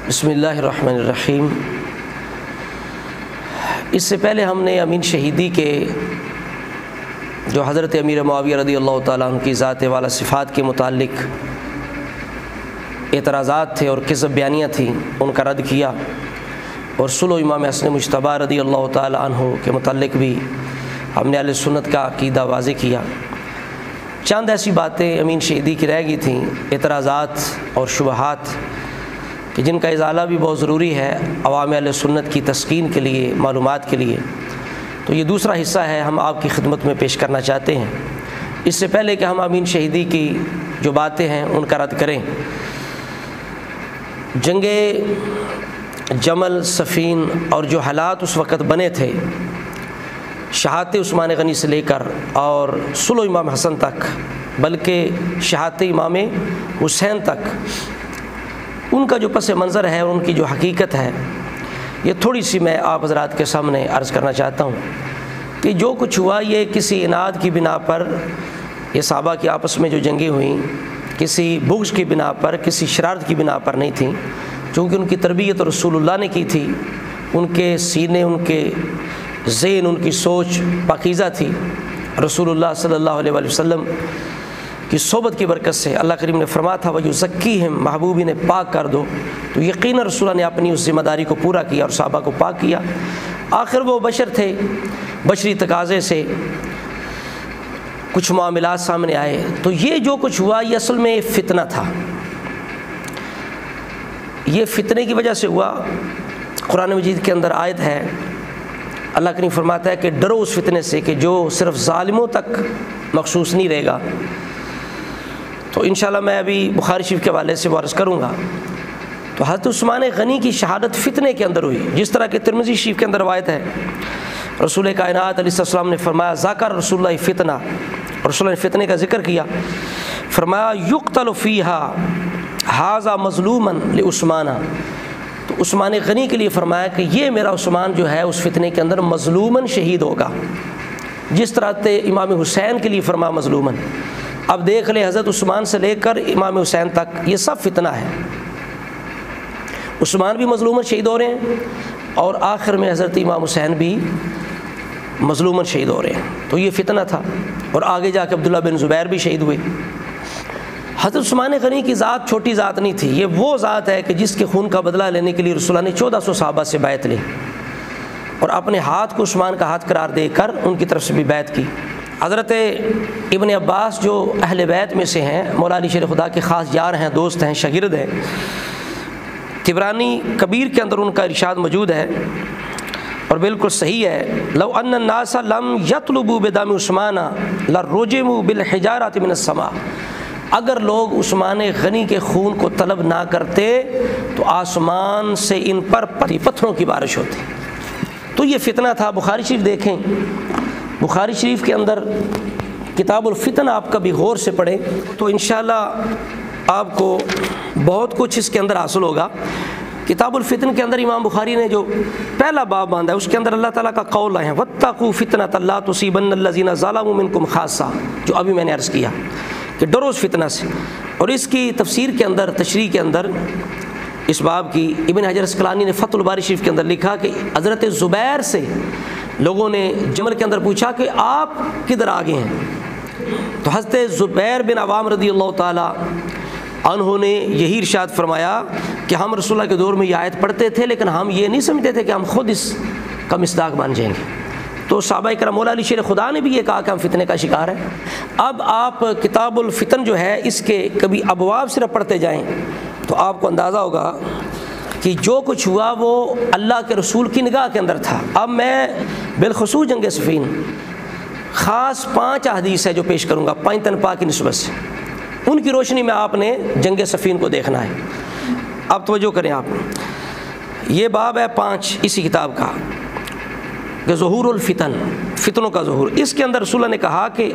بسم اللہ الرحمن الرحیم۔ اس سے پہلے ہم نے امین شہیدی کے جو حضرت امیر معاویہ رضی اللہ تعالیٰ عنہ کی ذات والا صفات کے متعلق اعتراضات تھے اور کذب بیانیاں تھیں، ان کا رد کیا، اور صلح امام حسن مجتبیٰ رضی اللہ تعالیٰ عنہ کے متعلق بھی ہم نے اہل سنت کا عقیدہ واضح کیا۔ چند ایسی باتیں امین شہیدی کی رہ گئی تھیں، اعتراضات اور شبہات، کہ جن کا ازالہ بھی بہت ضروری ہے عوام اہل سنت کی تسکین کے لیے، معلومات کے لیے۔ تو یہ دوسرا حصہ ہے، ہم آپ کی خدمت میں پیش کرنا چاہتے ہیں۔ اس سے پہلے کہ ہم امین شہیدی کی جو باتیں ہیں ان کا رد کریں، جنگ جمل، صفین اور جو حالات اس وقت بنے تھے، شہادت عثمان غنی سے لے کر اور صلح امام حسن تک، بلکہ شہادت امام حسین تک، ان کا جو پس منظر ہے، ان کی جو حقیقت ہے، یہ تھوڑی سی میں آپ حضرات کے سامنے عرض کرنا چاہتا ہوں کہ جو کچھ ہوا یہ کسی اناد کی بنا پر، یہ صحابہ کی آپس میں جو جنگیں ہوئیں کسی بغض کی بنا پر، کسی شرارت کی بنا پر نہیں تھیں، چونکہ ان کی تربیت رسول اللہ نے کی تھی، ان کے سینے، ان کے ذہن، ان کی سوچ پاکیزہ تھی۔ رسول اللہ صلی اللہ علیہ وآلہ وسلم کی صحبت کی برکت سے اللہ کریم نے فرمایا تھا وَيُزَكِّيهِمْ، محبوب انہیں پاک کر دو، تو یقیناً رسول اللہ نے اپنی اس ذمہ داری کو پورا کیا اور صحابہ کو پاک کیا۔ آخر وہ بشر تھے، بشری تقاضے سے کچھ معاملات سامنے آئے، تو یہ جو کچھ ہوا یہ اصل میں فتنہ تھا۔ یہ فتنے کی وجہ سے ہوا۔ قرآن مجید کے اندر آیت ہے، اللہ کریم فرماتا ہے کہ ڈرو اس فتنے سے کہ جو صرف ظالموں تک مخصوص نہیں رہے گا۔ تو انشاءاللہ میں ابھی بخاری شریف کے حوالے سے عرض کروں گا۔ تو حضرت عثمان غنی کی شہادت فتنے کے اندر ہوئی، جس طرح کہ ترمذی شریف کے اندر روایت ہے، رسول کائنات علیہ السلام نے فرمایا ذکر رسول اللہ فتنہ، اور رسول اللہ نے فتنے کا ذکر کیا، فرمایا یقتل فیہا ھذا مظلوما لعثمان، تو عثمان غنی کے لیے فرمایا کہ یہ میرا عثمان جو ہے اس فتنے کے اندر مظلوماً شہید ہوگا، جس طرح سے امام حسین کے لیے فرمایا مظلوماً۔ اب دیکھ لیں، حضرت عثمان سے لے کر امام حسین تک یہ سب فتنہ ہے، عثمان بھی مظلوماً شہید ہو رہے ہیں اور آخر میں حضرت امام حسین بھی مظلوماً شہید ہو رہے ہیں، تو یہ فتنہ تھا۔ اور آگے جا کے عبداللہ بن زبیر بھی شہید ہوئے۔ حضرت عثمان غنی کی ذات چھوٹی ذات نہیں تھی، یہ وہ ذات ہے کہ جس کے خون کا بدلہ لینے کے لیے رسول اللہ نے 1400 صحابہ سے بیعت لی اور اپنے ہاتھ کو عثمان کا ہاتھ قرار دے کر ان کی طرف سے بھی بیعت کی۔ حضرت ابن عباس جو اہل بیت میں سے ہیں، مولا علی شیر خدا کے خاص یار ہیں، دوست ہیں، شاگرد ہیں، طبرانی کبیر کے اندر ان کا ارشاد موجود ہے اور بالکل صحیح ہے، لو ان الناس لم یطلبوا بدم عثمان لرجموا بالحجارۃ من السماء، اگر لوگ عثمان غنی کے خون کو طلب نہ کرتے تو آسمان سے ان پر پتھروں کی بارش ہوتی۔ تو یہ فتنہ تھا۔ بخاری شریف دیکھیں، بخاری شریف کے اندر کتاب الفتن آپ کبھی غور سے پڑھیں تو انشاءاللہ آپ کو بہت کچھ اس کے اندر حاصل ہوگا۔ کتاب الفتن کے اندر امام بخاری نے جو پہلا باب باندھا ہے اس کے اندر اللہ تعالیٰ کا قول ہے وَاتَّقُوا فِتْنَةً لَا تُصِيبَنَّ الَّذِينَ ظَلَمُوا مِنكُمْ خَاصَّةً، جو ابھی میں نے عرض کیا کہ ڈرو اس فتنہ سے۔ اور اس کی تفسیر کے اندر، تشریح کے اندر اس باب کی ابن حجر اسقلانی نے فتح الباری شریف کے اندر لکھا کہ حضرت زبیر سے لوگوں نے جمل کے اندر پوچھا کہ آپ کدھر آگے ہیں، تو حضرت زبیر بن عوام رضی اللہ تعالیٰ عنہ نے یہی ارشاد فرمایا کہ ہم رسول اللہ کے دور میں یہ آیت پڑھتے تھے، لیکن ہم یہ نہیں سمجھتے تھے کہ ہم خود اس کا مصداق بن جائیں گے۔ تو صحابہ کرام، مولا علی شیر خدا نے بھی یہ کہا کہ ہم فتنے کا شکار ہیں۔ اب آپ کتاب الفتن جو ہے اس کے کبھی ابواب صرف پڑھتے جائیں تو آپ کو اندازہ ہوگا کہ جو کچھ ہوا وہ اللہ کے رسول کی نگاہ کے اندر تھا۔ اب میں بالخصوص جنگ صفین خاص 5 احادیث ہے جو پیش کروں گا 5 تن پاک کی نسبت سے، ان کی روشنی میں آپ نے جنگ صفین کو دیکھنا ہے۔ اب توجہ کریں، آپ یہ باب ہے 5 اسی کتاب کا کہ ظہور الفتن، فتنوں کا ظہور۔ اس کے اندر رسول اللہ نے کہا کہ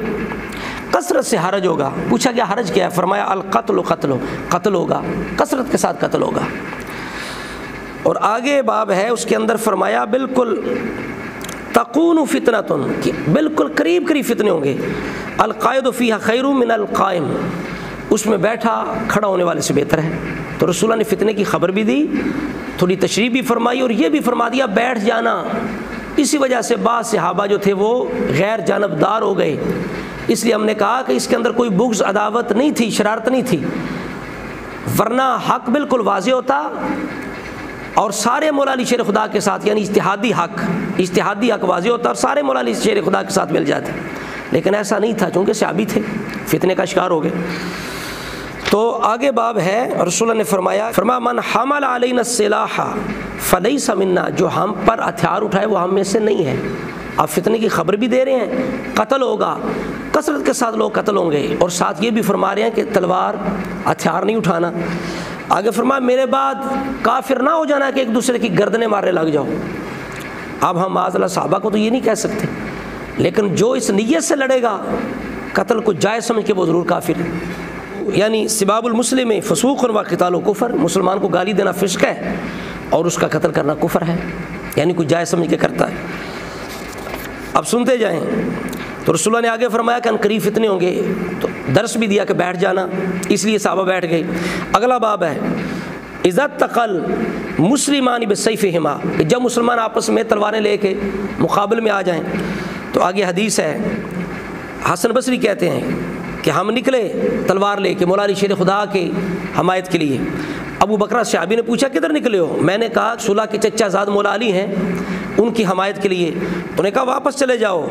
کثرت سے حرج ہوگا۔ پوچھا گیا حرج کیا ہے؟ فرمایا القتل قتل، قتل ہوگا، کثرت کے ساتھ قتل ہوگا۔ اور آگے باب ہے اس کے اندر فرمایا بالکل تکون فتنۃ، کہ بالکل قریب قریب فتنے ہوں گے، القائد فیہا خیر من القائم، اس میں بیٹھا کھڑا ہونے والے سے بہتر ہے۔ تو رسول اللہ نے فتنے کی خبر بھی دی، تھوڑی تشریح بھی فرمائی اور یہ بھی فرما دیا بیٹھ جانا۔ اسی وجہ سے بعض صحابہ جو تھے وہ غیر جانبدار ہو گئے، اس لیے ہم نے کہا کہ اس کے اندر کوئی بغض، عداوت نہیں تھی، شرارت نہیں تھی، ورنہ حق بالکل واضح ہوتا اور سارے مولا علی شیر خدا کے ساتھ، یعنی اجتہادی حق واضح ہوتا اور سارے مولا علی شیر خدا کے ساتھ مل جاتے، لیکن ایسا نہیں تھا چونکہ صحابی تھے، فتنے کا شکار ہو گئے۔ تو آگے باب ہے، رسول اللہ نے فرمایا من حمل علینا السلاح فلیس منا، جو ہم پر ہتھیار اٹھائے وہ ہم میں سے نہیں ہے۔ آپ فتنے کی خبر بھی دے رہے ہیں، قتل ہوگا، کثرت کے ساتھ لوگ قتل ہوں گے، اور ساتھ یہ بھی فرما رہے ہیں کہ تلوار ہتھیار نہیں اٹھانا۔ آگے فرمایا میرے بعد کافر نہ ہو جانا کہ ایک دوسرے کی گردنیں مارنے لگ جاؤ۔ اب ہم معاذ اللہ صحابہ کو تو یہ نہیں کہہ سکتے، لیکن جو اس نیت سے لڑے گا قتل کو جائز سمجھ کے وہ ضرور کافر ہے۔ یعنی سباب المسلم فسوق و قتال و کفر، مسلمان کو گالی دینا فسق ہے اور اس کا قتل کرنا کفر ہے، یعنی کوئی جائز سمجھ کے کرتا ہے۔ اب سنتے جائیں، تو رسول اللہ نے آگے فرمایا کہ قریب فتنے ہوں گے، تو درس بھی دیا کہ بیٹھ جانا، اس لیے صحابہ بیٹھ گئے۔ اگلا باب ہے اذا التقل مسلمان بسیفہما، کہ جب مسلمان آپس میں تلواریں لے کے مقابل میں آ جائیں، تو آگے حدیث ہے، حسن بصری کہتے ہیں کہ ہم نکلے تلوار لے کے مولا علی شیر خدا کی حمایت کے لیے۔ ابو بکر صحابی نے پوچھا کدھر نکلے ہو؟ میں نے کہا صلح کے چچا زاد مولا علی ہیں، ان کی حمایت کے لیے۔ تو نے کہا واپس چلے جاؤ،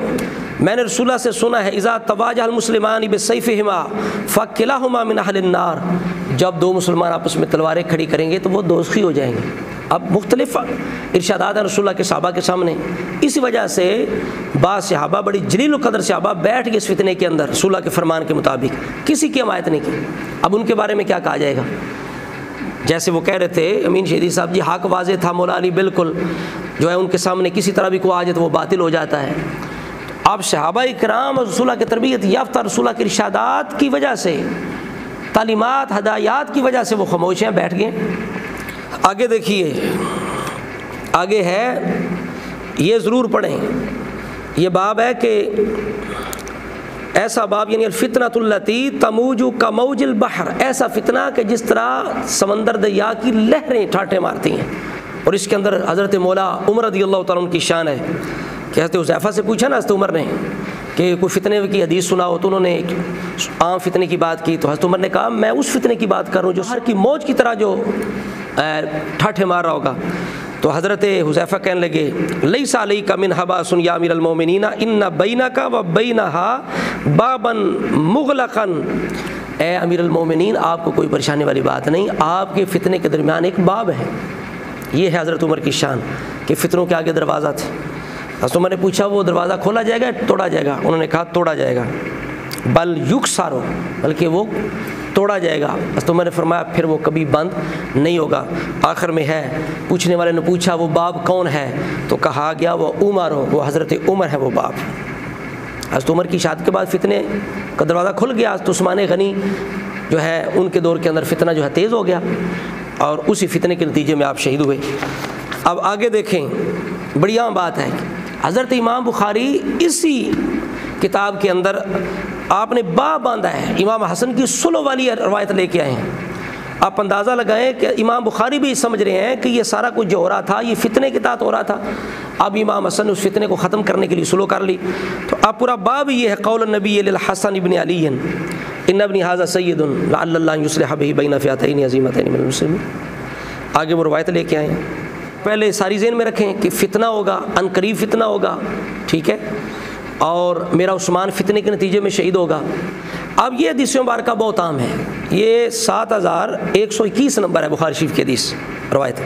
میں نے رسول اللہ سے سنا ہے اذا تواجہ المسلمان بسیفہما فکلاہما من اہل النار، جب دو مسلمان آپس میں تلواریں کھڑی کریں گے تو وہ دوزخی ہو جائیں گے۔ اب مختلف ارشادات ہیں رسول اللہ کے صحابہ کے سامنے، اسی وجہ سے بعض صحابہ بڑی جلیل القدر صحابہ بیٹھ گئے اس فتنے کے اندر رسول اللہ کے فرمان کے مطابق، کسی کی حمایت نہیں کی۔ اب ان کے بارے میں کیا کہا جائے گا؟ جیسے وہ کہہ رہے تھے امین شہیدی صاحب جی، حق واضح تھا، مولا علی بالکل جو ہے ان کے سامنے کسی طرح بھی کوئی آ جائے تو وہ باطل ہو جاتا ہے۔ اب صحابہ کرام رسول اللہ کی تربیت یافتہ، رسول اللہ کے ارشادات کی وجہ سے، تعلیمات ہدایات کی وجہ سے وہ خاموش ہیں، بیٹھ گئے۔ آگے دیکھیے، آگے ہے، یہ ضرور پڑھیں، یہ باب ہے کہ ایسا باب یعنی الفتنۃ التی تموج کموج البحر، ایسا فتنہ کہ جس طرح سمندر دریا کی لہریں ٹھاٹھیں مارتی ہیں۔ اور اس کے اندر حضرت مولا عمر رضی اللہ تعالیٰ عنہ کی شان ہے کہ حضرت حذیفہ سے پوچھا نا حضرت عمر نے کہ کوئی فتنے کی حدیث سنا ہو، تو انہوں نے ایک عام فتنے کی بات کی، تو حضرت عمر نے کہا میں اس فتنے کی بات کر رہا ہوں جو ہر کی موج کی طرح جو ٹھاٹھے مار رہا ہوگا۔ تو حضرت حذیفہ کہنے لگے لیس علیک من حباس یا امیر المومنین ان بینک و بینہا بابا مغلقا، اے امیر المومنین آپ کو کوئی پریشانی والی بات نہیں، آپ کے فتنے کے درمیان ایک باب ہے۔ یہ ہے حضرت عمر کی شان کہ فتنوں کے آگے دروازہ تھے۔ حضرت عمر نے پوچھا وہ دروازہ کھولا جائے گا توڑا جائے گا؟ انہوں نے کہا توڑا جائے گا، بل یکسر، بلکہ وہ توڑا جائے گا۔ حضرت عمر نے فرمایا پھر وہ کبھی بند نہیں ہوگا۔ آخر میں ہے، پوچھنے والے نے پوچھا وہ باب کون ہے؟ تو کہا گیا وہ عمر، وہ حضرت عمر ہے وہ باب۔ حضرت عمر کی شہادت کے بعد فتنے کا دروازہ کھل گیا، تو عثمان غنی جو ہے ان کے دور کے اندر فتنہ جو ہے تیز ہو گیا، اور اسی فتنے کے نتیجے میں آپ شہید ہوئے۔ اب آگے دیکھیں، بڑی عام بات ہے، حضرت امام بخاری اسی کتاب کے اندر آپ نے باب باندھا ہے، امام حسن کی صلح والی روایت لے کے آئے ہیں۔ آپ اندازہ لگائیں کہ امام بخاری بھی سمجھ رہے ہیں کہ یہ سارا کچھ جو ہو رہا تھا یہ فتنے کے تحت ہو رہا تھا، اب امام حسن نے اس فتنے کو ختم کرنے کے لیے صلح کر لی۔ تو اب پورا باب یہ ہے قول النبی للحسن ابن علی ان ابن ھذا سید لعل اللہ یصلح بہ بین فئتین عظیمتین من المسلمین۔ آگے وہ روایت لے کے آئے ہیں۔ پہلے ساری ذہن میں رکھیں کہ فتنہ ہوگا، ان قریب فتنہ ہوگا، ٹھیک ہے، اور میرا عثمان فتنے کے نتیجے میں شہید ہوگا۔ اب یہ حدیث مبارکہ بہت عام ہے، یہ 7121 نمبر ہے بخاری شریف کی حدیث روایت۔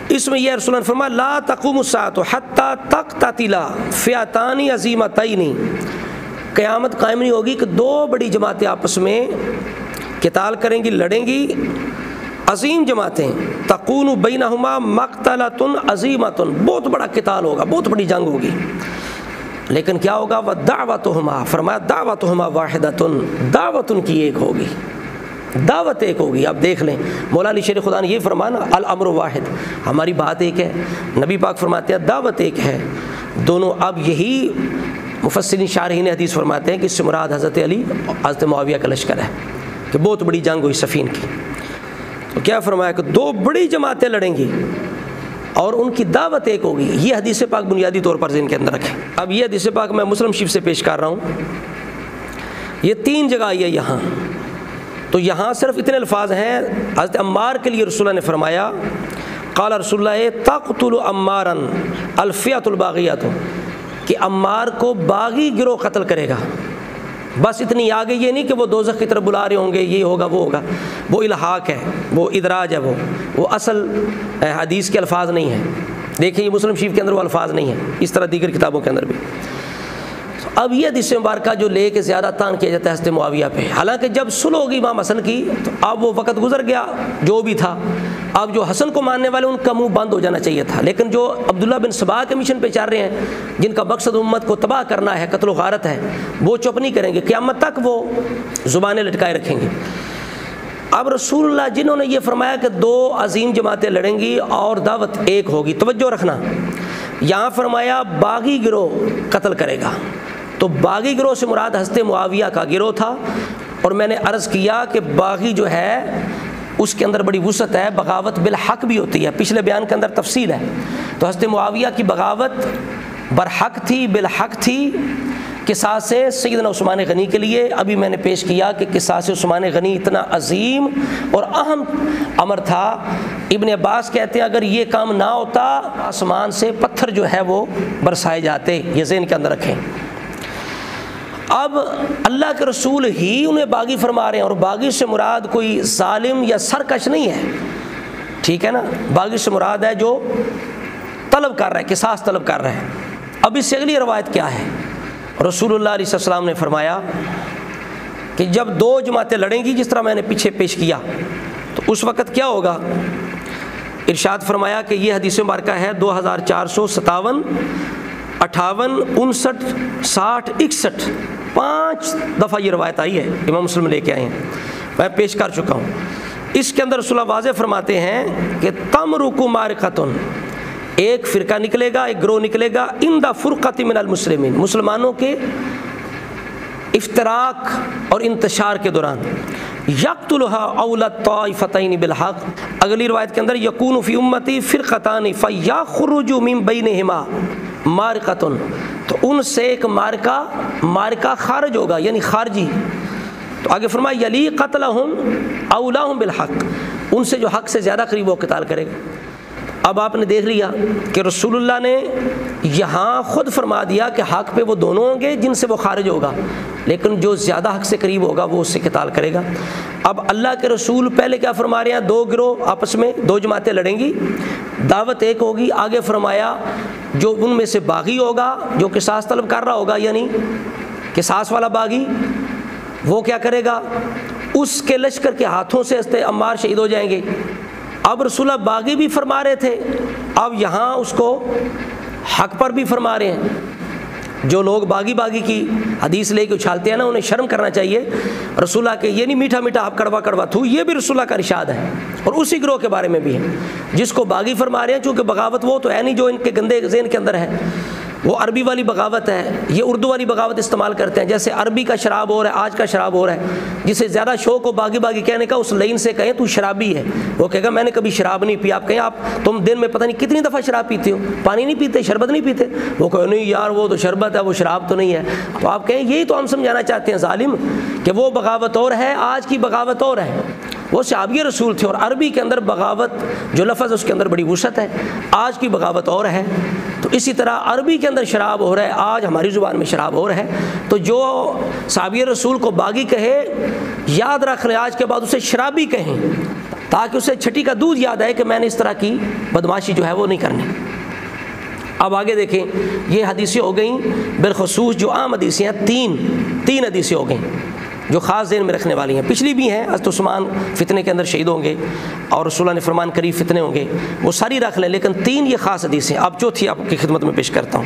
اس میں یہ رسول اللہ نے فرمایا لا تقوم الساعة حتى تقتتل فئتان عظیمتین، قیامت قائم نہیں ہوگی کہ دو بڑی جماعتیں آپس میں قتال کریں گی، لڑیں گی، عظیم جماعتیں، تکون بینہما مقتلۃ عظیمۃ، بہت بڑا قتال ہوگا، بہت بڑی جنگ ہوگی، لیکن کیا ہوگا؟ وَدَعْوَتُهُمَا، فرمایا دعوتہما واحدۃ، دعوت ان کی ایک ہوگی، دعوت ایک ہوگی۔ آپ دیکھ لیں مولا علی شیر خدا نے یہ فرمانا الامر واحد، ہماری بات ایک ہے، نبی پاک فرماتے ہیں دعوت ایک ہے، دونوں۔ اب یہی مفسرین شارحین حدیث فرماتے ہیں کہ اس سے مراد حضرت علی اور حضرت معاویہ کا لشکر ہے کہ بہت بڑی جنگ ہوئی صفین کی۔ تو کیا فرمایا کہ دو بڑی جماعتیں لڑیں گی اور ان کی دعوت ایک ہوگی. یہ حدیث پاک بنیادی طور پر ذہن کے اندر رکھیں. اب یہ حدیث پاک میں مسلم شریف سے پیش کر رہا ہوں. یہ 3 جگہ آئی ہے یہاں. تو یہاں صرف اتنے الفاظ ہیں. حضرت عمار کے لیے رسول اللہ نے فرمایا قال رسول اللہ تقتل عمارا الفئۃ الباغیۃ، کہ عمار کو باغی گروہ قتل کرے گا. بس اتنی آگے یہ نہیں کہ وہ دوزخ کی طرف بلا رہے ہوں گے، یہ ہوگا وہ ہوگا. وہ الحاق ہے، وہ ادراج ہے، وہ اصل حدیث کے الفاظ نہیں ہیں. دیکھیں یہ مسلم شریف کے اندر وہ الفاظ نہیں ہیں، اس طرح دیگر کتابوں کے اندر بھی. اب یہ حدیث مبارکہ جو لے کے زیادہ تان کیا جاتا ہے حضرت معاویہ پہ، حالانکہ جب صلح ہوگی امام حسن کی تو اب وہ وقت گزر گیا جو بھی تھا. اب جو حسن کو ماننے والے ان کا منہ بند ہو جانا چاہیے تھا، لیکن جو عبداللہ بن سبا کے مشن پہ چل رہے ہیں، جن کا مقصد امت کو تباہ کرنا ہے، قتل و غارت ہے، وہ چپ نہیں کریں گے. قیامت تک وہ زبانیں لٹکائے رکھیں گے. اب رسول اللہ جنہوں نے یہ فرمایا کہ 2 عظیم جماعتیں لڑیں گی اور دعوت ایک ہوگی، توجہ رکھنا، یہاں فرمایا باغی گروہ قتل کرے گا. تو باغی گروہ سے مراد حضرت معاویہ کا گروہ تھا. اور میں نے عرض کیا کہ باغی جو ہے اس کے اندر بڑی وسعت ہے، بغاوت بالحق بھی ہوتی ہے. پچھلے بیان کے اندر تفصیل ہے. تو حضرت معاویہ کی بغاوت برحق تھی، بالحق تھی. قصاص سیدنا عثمان غنی کے لیے ابھی میں نے پیش کیا کہ قصاص عثمان غنی اتنا عظیم اور اہم امر تھا. ابن عباس کہتے ہیں اگر یہ کام نہ ہوتا آسمان سے پتھر جو ہے وہ برسائے جاتے. یہ ذہن کے اندر رکھیں. اب اللہ کے رسول ہی انہیں باغی فرما رہے ہیں، اور باغی سے مراد کوئی ظالم یا سرکش نہیں ہے، ٹھیک ہے نا. باغی سے مراد ہے جو طلب کر رہا ہے، قصاص طلب کر رہا ہے. اب اس سے اگلی روایت کیا ہے؟ رسول اللہ علیہ السلام نے فرمایا کہ جب 2 جماعتیں لڑیں گی جس طرح میں نے پیچھے پیش کیا، تو اس وقت کیا ہوگا؟ ارشاد فرمایا کہ یہ حدیث مبارکہ ہے 2457 58 59 60 61 5 دفعہ یہ روایت آئی ہے، امام مسلم لے کے آئے ہیں، میں پیش کر چکا ہوں. اس کے اندر رسول اللہ واضح فرماتے ہیں کہ تمرق مارقۃ، ایک فرقہ نکلے گا، ایک گروہ نکلے گا، ان دا فرقۃ من المسلمین، مسلمانوں کے افتراق اور انتشار کے دوران. یقتلھا اول الطائفتین بالحق، اگلی روایت کے اندر یکون فی امتی فرقتان فیخرج من بینہما مارقۃ، تو ان سے ایک مارکہ خارج ہوگا، یعنی خارجی. تو آگے فرمایا یلی قتلہم اولاہم بالحق، ان سے جو حق سے زیادہ قریب وہ قتال کرے گا. اب آپ نے دیکھ لیا کہ رسول اللہ نے یہاں خود فرما دیا کہ حق پہ وہ دونوں ہوں گے جن سے وہ خارج ہوگا، لیکن جو زیادہ حق سے قریب ہوگا وہ اس سے قتال کرے گا. اب اللہ کے رسول پہلے کیا فرما رہے ہیں؟ 2 گروہ آپس میں 2 جماعتیں لڑیں گی، دعوت ایک ہوگی. آگے فرمایا جو ان میں سے باغی ہوگا، جو قصاص طلب کر رہا ہوگا، یعنی قصاص والا باغی، وہ کیا کرے گا؟ اس کے لشکر کے ہاتھوں سے حضرت عمار شہید ہو جائیں گے. اب رسول اللہ باغی بھی فرما رہے تھے، اب یہاں اس کو حق پر بھی فرما رہے ہیں. جو لوگ باغی کی حدیث لے کے اچھالتے ہیں نا، انہیں شرم کرنا چاہیے. رسول اللہ کے یہ نہیں میٹھا میٹھا آپ کڑوا کڑوا تھو، یہ بھی رسول اللہ کا ارشاد ہے، اور اسی گروہ کے بارے میں بھی ہے جس کو باغی فرما رہے ہیں. چونکہ بغاوت وہ تو ہے نہیں جو ان کے گندے ذہن کے اندر ہے، وہ عربی والی بغاوت ہے. یہ اردو والی بغاوت استعمال کرتے ہیں. جیسے عربی کا شراب ہو رہا ہے، آج کا شراب ہو رہا ہے، جسے زیادہ شوق ہو باغی کہنے کا، اس لین سے کہیں تو شرابی ہے، وہ کہے گا میں نے کبھی شراب نہیں پی. آپ کہیں تم دن میں پتہ نہیں کتنی دفعہ شراب پیتے ہو، پانی نہیں پیتے، شربت نہیں پیتے، وہ کہے نہیں یار وہ تو شربت ہے، وہ شراب تو نہیں ہے. تو آپ کہیں یہی تو ہم سمجھانا چاہتے ہیں ظالم، کہ وہ بغاوت اور ہے، آج کی بغاوت اور ہے. وہ صحابی رسول تھے، اور عربی کے اندر بغاوت جو لفظ اس کے اندر بڑی وسعت ہے. آج کی بغاوت اور ہے. تو اسی طرح عربی کے اندر شراب ہو رہا ہے، آج ہماری زبان میں شراب اور ہے. تو جو صحابی رسول کو باغی کہے، یاد رکھ لیں آج کے بعد اسے شرابی کہیں، تاکہ اسے چھٹی کا دودھ یاد آئے کہ میں نے اس طرح کی بدماشی جو ہے وہ نہیں کرنی. اب آگے دیکھیں، یہ حدیثیں ہو گئیں بالخصوص جو عام حدیثیں ہیں، تین حدیثیں ہو گئیں جو خاص ذہن میں رکھنے والی ہیں. پچھلی بھی ہیں، حضرت عثمان فتنے کے اندر شہید ہوں گے اور رسول اللہ نے فرمان قریب فتنے ہوں گے، وہ ساری رکھ لیں، لیکن 3 یہ خاص حدیثیں. اب چوتھی آپ کی خدمت میں پیش کرتا ہوں.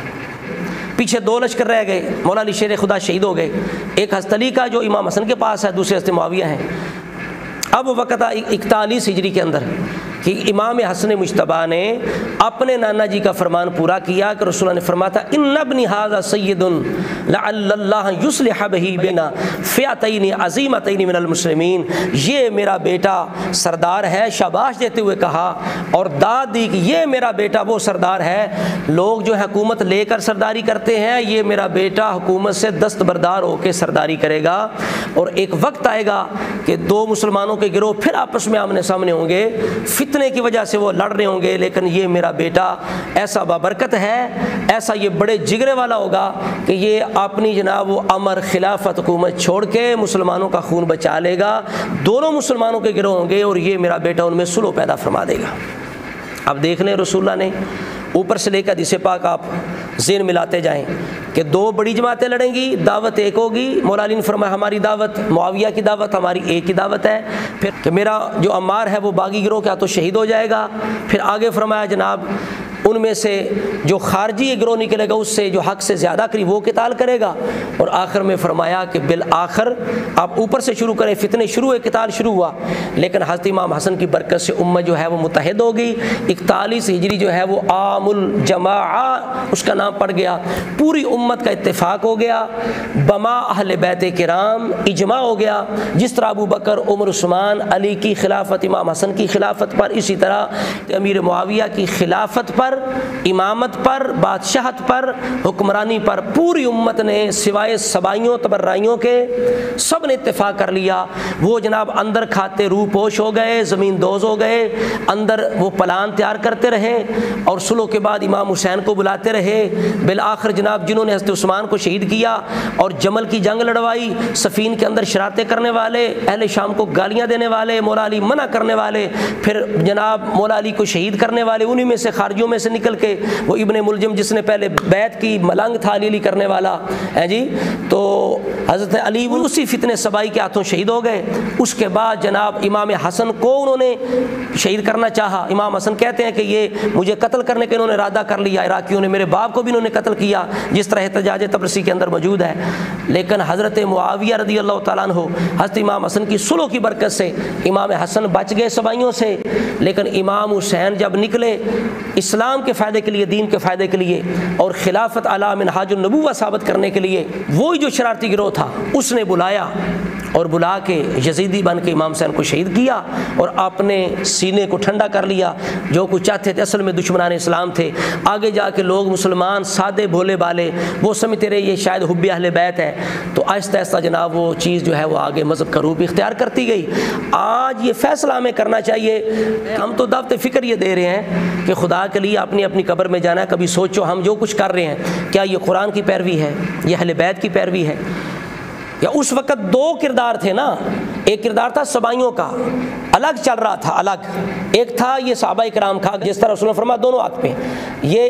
پیچھے 2 لشکر رہ گئے، مولا علی شیر خدا شہید ہو گئے. ایک حضرت علی کا جو امام حسن کے پاس ہے، دوسرے حضرت معاویہ ہیں. اب وقت 41 ہجری کے اندر کہ امام حسن مجتبیٰ نے اپنے نانا جی کا فرمان پورا کیا کہ رسول اللہ نے فرمایا تھا ان ابنی ھذا سید لعل اللہ یصلح بہ بین فئتین عظیمتین من المسلمین، یہ میرا بیٹا سردار ہے، شاباش دیتے ہوئے کہا اور داد دی کہ یہ میرا بیٹا وہ سردار ہے، لوگ جو حکومت لے کر سرداری کرتے ہیں، یہ میرا بیٹا حکومت سے دستبردار ہو کے سرداری کرے گا، اور ایک وقت آئے گا کہ دو مسلمانوں کے گروہ پھر آپس میں آمنے سامنے ہوں گے، فتنے کی وجہ سے وہ لڑ رہے ہوں گے، لیکن یہ میرا بیٹا ایسا بابرکت ہے، ایسا یہ بڑے جگرے والا ہوگا کہ یہ اپنی جناب وہ امر خلافت حکومت چھوڑ کے مسلمانوں کا خون بچا لے گا، دونوں مسلمانوں کے گروہ ہوں گے اور یہ میرا بیٹا ان میں صلح پیدا فرما دے گا۔ اب دیکھ لیں رسول اللہ نے اوپر سے لے کر حدیث پاک آپ ذہن ملاتے جائیں کہ دو بڑی جماعتیں لڑیں گی، دعوت ایک ہوگی، مولا علی نے فرمایا ہماری دعوت معاویہ کی دعوت ہماری ایک ہی دعوت ہے، پھر کہ میرا جو عمار ہے وہ باغی گروہ کا تو شہید ہو جائے گا، پھر آگے فرمایا جناب ان میں سے جو خارجی گروہ نکلے گا اس سے جو حق سے زیادہ قریب وہ قتال کرے گا، اور آخر میں فرمایا کہ بالآخر آپ اوپر سے شروع کریں، فتنے شروع ہوئے، قتال شروع ہوا، لیکن حضرت امام حسن کی برکت سے امت جو ہے وہ متحد ہو گئی۔ 41 ہجری جو ہے وہ عام الجماعہ اس کا نام پڑ گیا، پوری امت کا اتفاق ہو گیا، بما اہل بیت کرام اجماع ہو گیا، جس طرح ابو بکر، عمر، عثمان، علی کی خلافت، امام حسن کی خلافت پر، اسی طرح امیر معاویہ کی خلافت پر، امامت پر، بادشاہت پر، حکمرانی پر پوری امت نے سوائے سبائیوں تبرائیوں کے سب نے اتفاق کر لیا۔ وہ جناب اندر کھاتے روح پوش ہو گئے، زمین دوز ہو گئے، اندر وہ پلان تیار کرتے رہے اور صلح کے بعد امام حسین کو بلاتے رہے، بالآخر جناب جنہوں نے حضرت عثمان کو شہید کیا اور جمل کی جنگ لڑوائی، صفین کے اندر شراتیں کرنے والے، اہل شام کو گالیاں دینے والے، مولا علی منع کرنے والے، پھر جناب مولا علی کو شہید کرنے والے، انہی میں سے خارجیوں میں سے نکل کے وہ ابن ملجم جس نے پہلے بیعت کی ملنگ تھا علی کرنے والا ہے جی، تو حضرت علی اسی فتنے سبائی کے ہاتھوں شہید ہو گئے۔ اس کے بعد جناب امام حسن کو انہوں نے شہید کرنا چاہا، امام حسن کہتے ہیں کہ یہ مجھے قتل کرنے کے انہوں نے ارادہ کر لیا، عراقیوں نے میرے باپ کو بھی انہوں نے قتل کیا، جس طرح احتجاج تبرسی کے اندر موجود ہے، لیکن حضرت معاویہ رضی اللہ تعالیٰ عنہ حضرت امام حسن کی صلح کی برکت سے امام حسن بچ گئے سبائیوں سے، لیکن امام حسین جب نکلے اسلام کے فائدے کے لیے، دین کے فائدے کے لیے اور خلافت علی منہاج النبوہ ثابت کرنے کے لیے، وہی جو شرارتی گروہ تھا اس نے بلایا اور بلا کے یزیدی بن کے امام حسین کو شہید کیا اور اپنے سینے کو ٹھنڈا کر لیا۔ جو کچھ چاہتے تھے اصل میں دشمنان اسلام تھے، آگے جا کے لوگ مسلمان سادے بھولے بالے وہ سمجھتے رہے یہ شاید حب اہل بیت ہے، تو آہستہ آہستہ جناب وہ چیز جو ہے وہ آگے مذہب کا روپ اختیار کرتی گئی۔ آج یہ فیصلہ ہمیں کرنا چاہیے، ہم تو دعوت فکر یہ دے رہے ہیں کہ خدا کے لیے اپنی اپنی قبر میں جانا ہے، کبھی سوچو ہم جو کچھ کر رہے ہیں کیا یہ قرآن کی پیروی ہے، یہ اہل بیت کی پیروی ہے؟ یا اس وقت دو کردار تھے نا، ایک کردار تھا سبائیوں کا الگ چل رہا تھا، الگ ایک تھا یہ صحابہ کرام کا، جس طرح رسول اللہ فرمایا دونوں ہاتھ پہ، یہ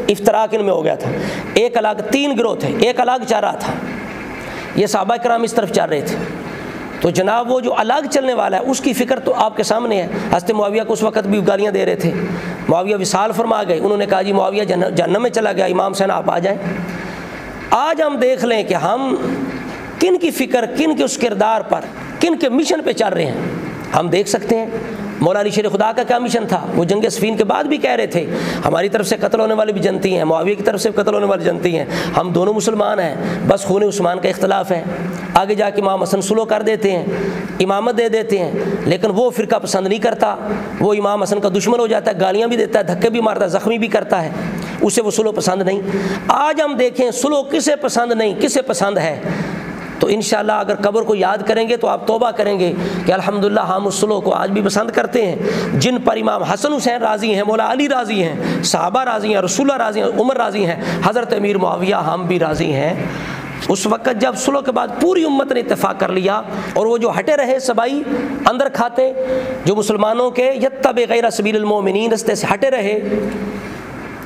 افتراق ان میں ہو گیا تھا، ایک الگ، تین گروہ تھے، ایک الگ چل رہا تھا، یہ صحابہ کرام اس طرف چل رہے تھے، تو جناب وہ جو الگ چلنے والا ہے اس کی فکر تو آپ کے سامنے ہے۔ حضرت معاویہ کو اس وقت بھی گالیاں دے رہے تھے، معاویہ وصال فرما گئے، انہوں نے کہا جی معاویہ جہنم میں چلا گیا، امام حسین آپ آ جائیں۔ آج ہم دیکھ لیں کہ ہم کن کی فکر، کن کے اس کردار پر، کن کے مشن پہ چل رہے ہیں، ہم دیکھ سکتے ہیں۔ مولا علی شیر خدا کا کیا مشن تھا، وہ جنگ صفین کے بعد بھی کہہ رہے تھے ہماری طرف سے قتل ہونے والے بھی جنتی ہیں، معاویہ کی طرف سے قتل ہونے والے جنتی ہیں، ہم دونوں مسلمان ہیں، بس خون عثمان کا اختلاف ہے۔ آگے جا کے امام حسن صلح کر دیتے ہیں، امامت دے دیتے ہیں، لیکن وہ فرقہ پسند نہیں کرتا، وہ امام حسن کا دشمن ہو جاتا ہے، گالیاں بھی دیتا ہے، دھکے بھی مارتا ہے، زخمی بھی کرتا ہے، اسے وہ صلح پسند نہیں۔ آج ہم دیکھیں صلح کسے پسند نہیں، کسے پسند ہے، تو انشاءاللہ اگر قبر کو یاد کریں گے تو آپ توبہ کریں گے کہ الحمدللہ ہم اس صلح کو آج بھی پسند کرتے ہیں، جن پر امام حسن حسین راضی ہیں، مولا علی راضی ہیں، صحابہ راضی ہیں، رسول اللہ راضی ہیں، عمر راضی ہیں، حضرت امیر معاویہ ہم بھی راضی ہیں۔ اس وقت جب صلح کے بعد پوری امت نے اتفاق کر لیا اور وہ جو ہٹے رہے سبائی اندر کھاتے، جو مسلمانوں کے یتبع غیر سبیل المؤمنین رستے سے ہٹے رہے،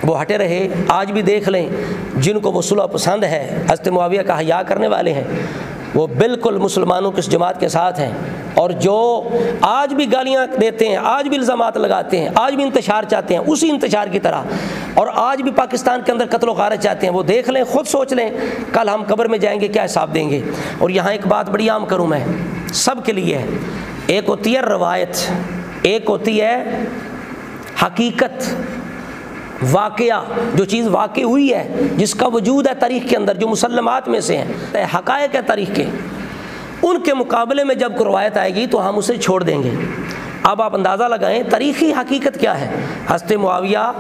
وہ ہٹے رہے۔ آج بھی دیکھ لیں جن کو وہ صلح پسند ہے، حضرت معاویہ کا حیا کرنے والے ہیں، وہ بالکل مسلمانوں کی اس جماعت کے ساتھ ہیں، اور جو آج بھی گالیاں دیتے ہیں، آج بھی الزامات لگاتے ہیں، آج بھی انتشار چاہتے ہیں اسی انتشار کی طرح، اور آج بھی پاکستان کے اندر قتل و غارت چاہتے ہیں، وہ دیکھ لیں، خود سوچ لیں کل ہم قبر میں جائیں گے کیا حساب دیں گے۔ اور یہاں ایک بات بڑی عام کروں میں، سب کے لیے ہے، ایک ہوتی ہے روایت، ایک ہوتی ہے حقیقت، واقعہ، جو چیز واقع ہوئی ہے، جس کا وجود ہے تاریخ کے اندر، جو مسلمات میں سے ہیں، حقائق ہے تاریخ کے، ان کے مقابلے میں جب کوئی روایت آئے گی تو ہم اسے چھوڑ دیں گے۔ اب آپ اندازہ لگائیں تاریخی حقیقت کیا ہے۔ حضرت معاویہ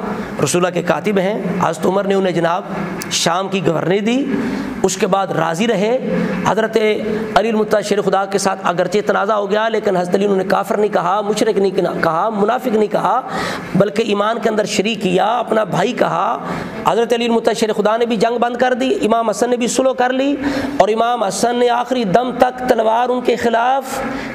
رسول اللہ کے کاتب ہیں، حضرت عمر نے انہیں جناب شام کی گورنری دی، اس کے بعد راضی رہے۔ حضرت علی المرتضیٰ شیر خدا کے ساتھ اگرچہ تنازع ہو گیا، لیکن حضرت علی نے کافر نہیں کہا، مشرک نہیں کہا، منافق نہیں کہا، بلکہ ایمان کے اندر شریک کیا، اپنا بھائی کہا۔ حضرت علی المرتضیٰ شیر خدا نے بھی جنگ بند کر دی، امام حسن نے بھی صلح کر لی، اور امام حسن نے آخری دم تک تلوار ان کے خلاف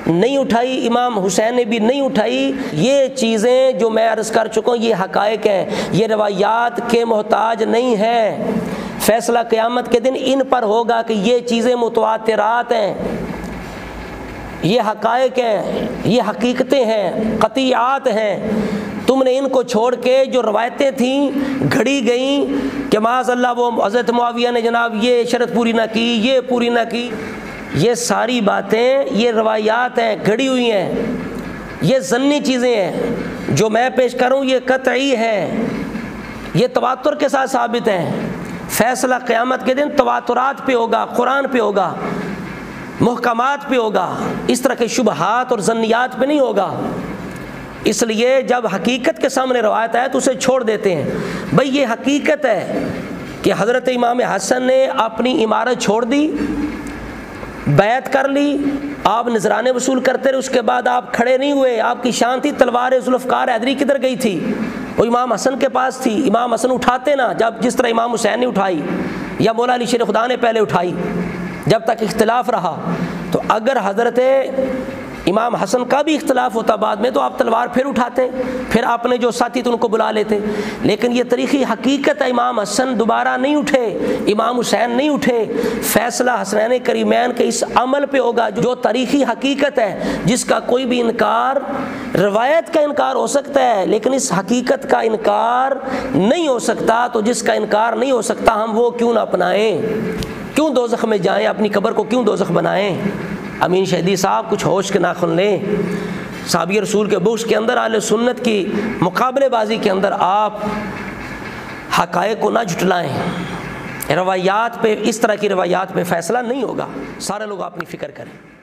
نہیں اٹھائی، امام حسین نے بھی نہیں اٹھائی۔ یہ چیزیں جو میں عرض کر چکا ہوں یہ حقائق ہیں، یہ روایات کے محتاج نہیں ہیں۔ فیصلہ قیامت کے دن ان پر ہوگا کہ یہ چیزیں متواترات ہیں، یہ حقائق ہیں، یہ حقیقتیں ہیں، قطعیات ہیں۔ تم نے ان کو چھوڑ کے جو روایتیں تھیں گھڑی گئیں کہ معاذ اللہ وہ حضرت معاویہ نے جناب یہ شرط پوری نہ کی، یہ پوری نہ کی، یہ ساری باتیں یہ روایات ہیں، گھڑی ہوئی ہیں، یہ ظنی چیزیں ہیں۔ جو میں پیش کروں یہ قطعی ہے، یہ تواتر کے ساتھ ثابت ہیں۔ فیصلہ قیامت کے دن تواترات پہ ہوگا، قرآن پہ ہوگا، محکمات پہ ہوگا، اس طرح کے شبہات اور ظنیات پہ نہیں ہوگا۔ اس لیے جب حقیقت کے سامنے روایت آئے تو اسے چھوڑ دیتے ہیں۔ بھئی یہ حقیقت ہے کہ حضرت امام حسن نے اپنی عمارت چھوڑ دی، بیعت کر لی، آپ نذرانے وصول کرتے رہے، اس کے بعد آپ کھڑے نہیں ہوئے، آپ کی شان تھی تلوار ذوالفقار حیدری کدھر گئی تھی؟ وہ امام حسن کے پاس تھی، امام حسن اٹھاتے نا، جب جس طرح امام حسین نے اٹھائی یا مولا علی شیر خدا نے پہلے اٹھائی، جب تک اختلاف رہا۔ تو اگر حضرت امام حسن کا بھی اختلاف ہوتا بعد میں تو آپ تلوار پھر اٹھاتے، پھر آپ نے جو ساتھی تھے ان کو بلا لیتے۔ لیکن یہ تاریخی حقیقت ہے، امام حسن دوبارہ نہیں اٹھے، امام حسین نہیں اٹھے۔ فیصلہ حسنین کریمین کے اس عمل پہ ہوگا جو تاریخی حقیقت ہے، جس کا کوئی بھی انکار، روایت کا انکار ہو سکتا ہے لیکن اس حقیقت کا انکار نہیں ہو سکتا۔ تو جس کا انکار نہیں ہو سکتا ہم وہ کیوں نہ اپنائیں؟ کیوں دوزخ میں جائیں؟ اپنی قبر کو کیوں دوزخ بنائیں؟ امین شہیدی صاحب کچھ ہوش کے ناخن لیں۔ صحابی رسول کے بخش کے اندر اہل سنت کی مقابلے بازی کے اندر آپ حقائق کو نہ جھٹلائیں۔ روایات پہ، اس طرح کی روایات پہ فیصلہ نہیں ہوگا۔ سارے لوگ اپنی فکر کریں۔